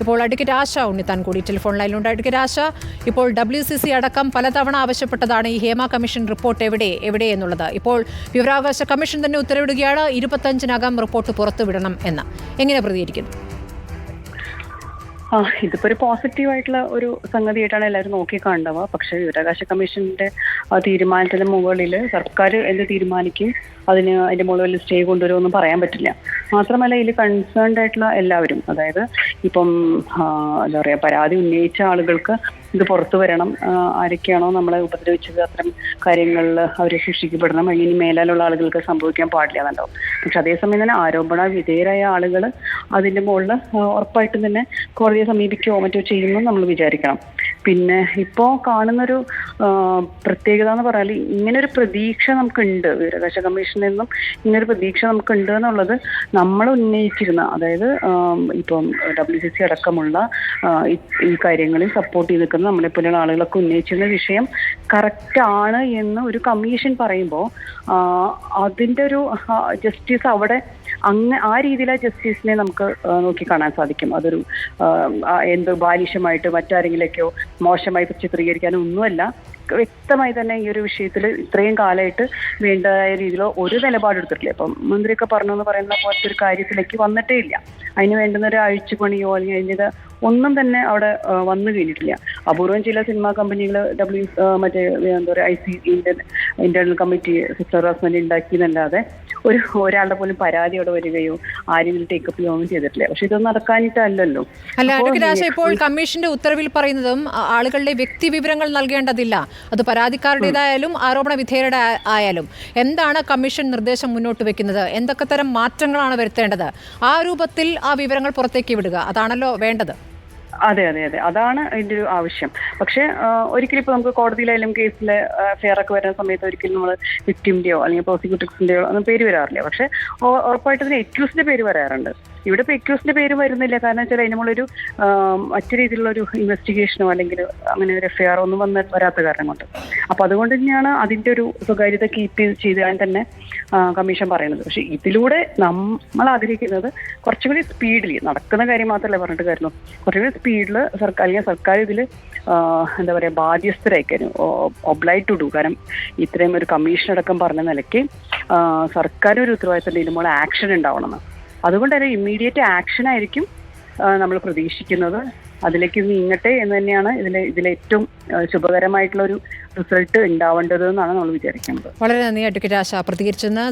ഇപ്പോൾ അഡ്വക്കേറ്റ് ആശ ഉണ്ണിത്താൻ കൂടി telephone ലൈനിലുണ്ട്. Advocate ആശ, ഇപ്പോൾ WCC അടക്കം പലതവണ ആവശ്യപ്പെട്ടതാണ് ഈ ഹേമ കമ്മീഷൻ റിപ്പോർട്ട് എവിടെ എന്നുള്ളത്. ഇപ്പോൾ വിവരാവകാശ കമ്മീഷൻ തന്നെ ഉത്തരവിടുകയാണ് 25-നകം റിപ്പോർട്ട് പുറത്തുവിടണം എന്ന്. എങ്ങനെ പ്രതികരിക്കുന്നു? ഇതിപ്പോ ഒരു പോസിറ്റീവായിട്ടുള്ള ഒരു സംഗതിയായിട്ടാണ് എല്ലാവരും നോക്കിക്കാണുക. പക്ഷേ വിവരാവകാശ കമ്മീഷന്റെ തീരുമാനത്തിന് മുകളിൽ സർക്കാർ എന്ത് തീരുമാനിക്കും, അതിന്റെ മുകളിൽ സ്റ്റേ കൊണ്ടുവരുമെന്നും പറയാൻ പറ്റില്ല. മാത്രമല്ല ഇതിൽ കൺസേൺഡ് ആയിട്ടുള്ള എല്ലാവരും, അതായത് ഇപ്പം എന്താ പറയുക, പരാതി ഉന്നയിച്ച ആളുകൾക്ക് ഇത് പുറത്തു വരണം, ആരൊക്കെയാണോ നമ്മളെ ഉപദ്രവിച്ചത് അത്തരം കാര്യങ്ങളിൽ അവർ ശിക്ഷിക്കപ്പെടണം, ഇനി മേലാലുള്ള ആളുകൾക്ക് സംഭവിക്കാൻ പാടില്ല എന്നുണ്ടാവും. പക്ഷെ അതേസമയം തന്നെ ആരോപണ വിധേയരായ ആളുകൾ അതിന്റെ മുകളിൽ ഉറപ്പായിട്ടും തന്നെ കോടതിയെ സമീപിക്കുകയോ മറ്റോ ചെയ്യുമെന്ന് നമ്മൾ വിചാരിക്കണം. പിന്നെ ഇപ്പോൾ കാണുന്നൊരു പ്രത്യേകത എന്ന് പറഞ്ഞാൽ ഇങ്ങനൊരു പ്രതീക്ഷ നമുക്കുണ്ട്, വിവരാവകാശ കമ്മീഷനിൽ നിന്നും ഇങ്ങനൊരു പ്രതീക്ഷ നമുക്കുണ്ട് എന്നുള്ളത് നമ്മൾ ഉന്നയിച്ചിരുന്ന, അതായത് ഇപ്പം WCC അടക്കമുള്ള ഈ കാര്യങ്ങളിൽ സപ്പോർട്ട് ചെയ്ത് നിൽക്കുന്ന നമ്മളെപ്പോലെയുള്ള ആളുകളൊക്കെ ഉന്നയിച്ചിരുന്ന വിഷയം കറക്റ്റ് ആണ് എന്ന് ഒരു കമ്മീഷൻ പറയുമ്പോൾ അതിൻ്റെ ഒരു ജസ്റ്റിസ് അവിടെ ആ രീതിയിലെ ജസ്റ്റിസിനെ നമുക്ക് നോക്കി കാണാൻ സാധിക്കും. അതൊരു എന്തോ ബാലിശമായിട്ട് മറ്റാരെങ്കിലേക്കോ മോശമായി ചിത്രീകരിക്കാനോ ഒന്നുമല്ല. വ്യക്തമായി തന്നെ ഈ ഒരു വിഷയത്തിൽ ഇത്രയും കാലമായിട്ട് വേണ്ടതായ രീതിയിൽ ഒരു നിലപാടെടുത്തിട്ടില്ല. ഇപ്പം മന്ത്രിയൊക്കെ പറഞ്ഞു എന്ന് പറയുന്ന പോലത്തെ ഒരു കാര്യത്തിലേക്ക് വന്നിട്ടേ ഇല്ല. അതിന് വേണ്ടുന്ന ഒരു അഴിച്ചുപണിയോ അല്ലെങ്കിൽ അതിൻ്റെ ഒന്നും തന്നെ അവിടെ വന്നു കഴിഞ്ഞിട്ടില്ല. അപൂർവം ചില സിനിമാ കമ്പനികൾ മറ്റേ എന്താ പറയുക IC internal committee sister harassment ഉണ്ടാക്കിയെന്നല്ലാതെ ഒരാളുടെ പോലും പരാതി അവിടെ വരികയോ ആ രീതിയിൽ ടേക്കപ്പ് ചെയ്യുകയോ ഒന്നും ചെയ്തിട്ടില്ല. പക്ഷെ ഇതൊന്നും നടക്കാനിട്ടല്ലോ. അല്ല അഡ്വക്കേറ്റ് ആശ, ഇപ്പോൾ കമ്മീഷന്റെ ഉത്തരവിൽ പറയുന്നതും ആളുകളുടെ വ്യക്തി വിവരങ്ങൾ നൽകേണ്ടതില്ല, അത് പരാതിക്കാരുടേതായാലും ആരോപണ വിധേയരുടെ ആയാലും. എന്താണ് കമ്മീഷൻ നിർദ്ദേശം മുന്നോട്ട് വെക്കുന്നത്? എന്തൊക്കെ തരം മാറ്റങ്ങളാണ് വരുത്തേണ്ടത്? ആ രൂപത്തിൽ ആ വിവരങ്ങൾ പുറത്തേക്ക് വിടുക, അതാണല്ലോ വേണ്ടത്. അതെ, അതാണ് അതിൻ്റെ ഒരു ആവശ്യം. പക്ഷെ ഒരിക്കലും ഇപ്പോൾ നമുക്ക് കോടതിയിലായാലും കേസിലെ ഫെയറൊക്കെ വരുന്ന സമയത്ത് ഒരിക്കലും നമ്മൾ വിക്ടിമിൻ്റെയോ അല്ലെങ്കിൽ പ്രോസിക്യൂട്ടേഴ്സിൻ്റെയോ ഒന്നും പേര് വരാറില്ല. പക്ഷെ ഉറപ്പായിട്ടും ഇതിന് എക്യൂസിൻ്റെ പേര് വരാറുണ്ട്. ഇവിടെ ഇപ്പോൾ എക്യൂസിൻ്റെ പേര് വരുന്നില്ല. കാരണം വെച്ചാൽ അതിന് നമ്മളൊരു മറ്റു രീതിയിലുള്ളൊരു ഇൻവെസ്റ്റിഗേഷനോ അല്ലെങ്കിൽ അങ്ങനെ ഒരു FIR ഒന്നും വരാത്ത കാരണം കൊണ്ട്. അപ്പം അതുകൊണ്ട് തന്നെയാണ് അതിൻ്റെ ഒരു സ്വകാര്യത കീപ്പ് ചെയ്താൽ തന്നെ കമ്മീഷൻ പറയുന്നത്. പക്ഷെ ഇതിലൂടെ നമ്മൾ ആഗ്രഹിക്കുന്നത് കുറച്ചുകൂടി സ്പീഡിൽ നടക്കുന്ന കാര്യം മാത്രമല്ല പറഞ്ഞിട്ട് കാര്യമല്ലോ, കുറച്ചുകൂടി സ്പീഡിൽ സർക്കാർ ഇതിൽ എന്താ പറയുക ബാധ്യസ്ഥരായിക്കാനും ഒബ്ലൈഡ് ടു ഡു. കാരണം ഇത്രയും ഒരു കമ്മീഷൻ അടക്കം പറഞ്ഞ നിലയ്ക്ക് സർക്കാർ ഒരു ഉത്തരവാദിത്തം ഇതിൽ ആക്ഷൻ ഉണ്ടാവണമെന്ന്. അതുകൊണ്ട് തന്നെ ഇമ്മീഡിയറ്റ് ആക്ഷൻ ആയിരിക്കും നമ്മൾ പ്രതീക്ഷിക്കുന്നത്. അതിലേക്ക് നീങ്ങട്ടെ എന്ന് തന്നെയാണ് ഇതിലെ ഏറ്റവും ശുഭകരമായിട്ടുള്ള ഒരു റിസൾട്ട് ഉണ്ടാവേണ്ടത് എന്നാണ് നമ്മൾ വിചാരിക്കുന്നത്. വളരെ നന്ദി അഡ്വക്കേറ്റ് ആശ പ്രതികരിച്ചെന്ന്.